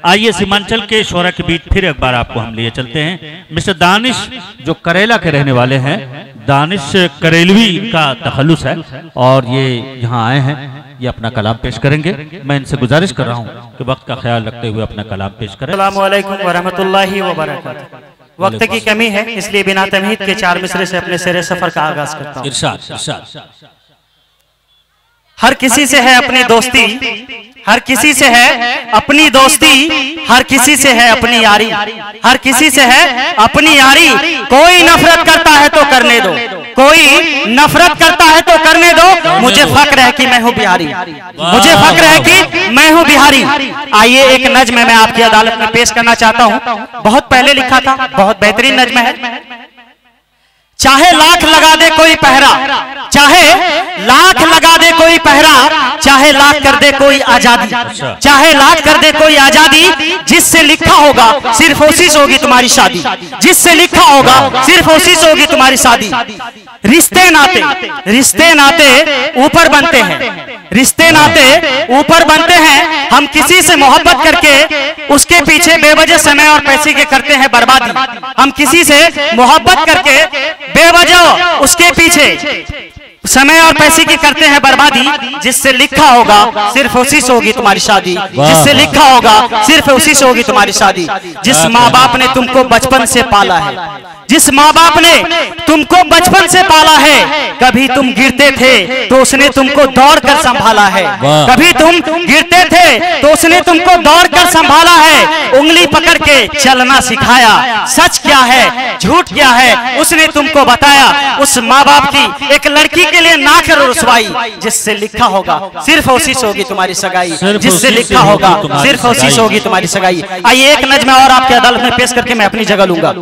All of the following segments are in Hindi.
आइए सीमांचल के शोरा के बीच फिर एक बार आपको हम लिए चलते हैं। मिस्टर दानिश जो करेला के रहने वाले हैं, दानिश करेलवी का तखल्लुस है और ये यहाँ आए हैं, ये अपना कलाम पेश करेंगे। मैं इनसे गुजारिश कर रहा हूँ कि वक्त का ख्याल रखते हुए अपना कलाम पेश करें। अस्सलामु अलैकुम वरहमतुल्लाहि वबरकातुहू। वक्त की कमी है इसलिए बिना तमहीद के 4 मिसरे से अपने सिरे सफर का आगाज करता हूँ। इरशाद। हर किसी से है अपनी दोस्ती, हर किसी से है अपनी दोस्ती, हर किसी से है अपनी यारी, हर किसी से है अपनी यारी। कोई नफरत करता है तो करने दो, कोई नफरत करता है तो करने दो। मुझे फक्र है कि मैं हूँ बिहारी, मुझे फक्र है कि मैं हूँ बिहारी। आइए एक नज्म मैं आपकी अदालत में पेश करना चाहता हूँ। बहुत पहले लिखा था, बहुत बेहतरीन नज्म है। चाहे लाख लगा दे कोई पहरा, चाहे लाख लगा दे कोई पहरा, चाहे लाख कर दे कोई आजादी, चाहे लाख कर दे कोई आजादी, जिससे लिखा होगा सिर्फ उसी से होगी तुम्हारी शादी, जिससे लिखा होगा सिर्फ उसी से होगी तुम्हारी शादी। रिश्ते नाते ऊपर बनते हैं, रिश्ते नाते ऊपर बनते हैं। हम किसी से मोहब्बत करके उसके पीछे बेवजह समय और पैसे के करते हैं बर्बादी। हम किसी से मोहब्बत करके बेवजह उसके पीछे समय और पैसे की करते हैं बर्बादी, जिससे लिखा होगा सिर्फ उसी से होगी तुम्हारी शादी, जिससे लिखा होगा सिर्फ उसी से होगी तुम्हारी शादी। जिस माँ बाप ने तुमको बचपन से पाला है, जिस माँ बाप ने तुमको बचपन से पाला है, कभी तुम गिरते थे तो उसने तुमको दौड़ कर संभाला है, कभी तुम गिरते थे तो उसने तुमको दौड़ कर संभाला है। उंगली पकड़ के चलना सिखाया, सच क्या है झूठ क्या है उसने तुमको बताया। उस माँ बाप की एक लड़की के लिए ना करो रुसवाई, जिससे लिखा होगा सिर्फ उसी से होगी तुम्हारी सगाई, जिससे लिखा होगा सिर्फ उसी से होगी तुम्हारी सगाई। आइए एक नज्म और आपकी अदालत में पेश करके मैं अपनी जगह लूंगा।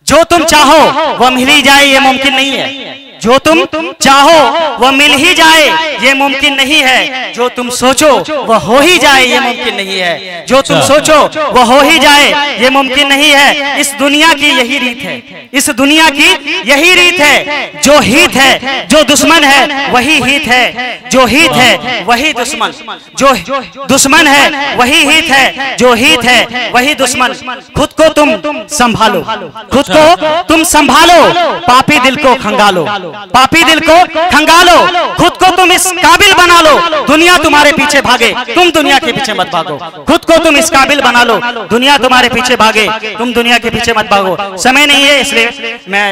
जो तुम चाहो वह मिल ही जाए ये मुमकिन नहीं है, जो तुम चाहो वह मिल ही जाए ये मुमकिन नहीं है, जो तुम सोचो वह हो ही जाए ये मुमकिन नहीं है, जो तुम सोचो वह हो ही जाए ये मुमकिन नहीं है। इस दुनिया की यही रीत है, इस दुनिया की यही रीत है। जो हित है जो दुश्मन है वही हित है, जो हित है वही दुश्मन, जो दुश्मन है वही हित है, जो हित है वही दुश्मन। खुद को तुम संभालो, खुद को तुम संभालो, पापी दिल को खंगालो, पापी दिल को खंगालो। खुद को तुम इस काबिल बना लो, दुनिया तुम्हारे पीछे भागे तुम दुनिया के पीछे मत भागो। खुद को तुम इस काबिल बना लो, दुनिया तुम्हारे पीछे भागे तुम दुनिया के पीछे मत भागो। समय नहीं है इसलिए मैं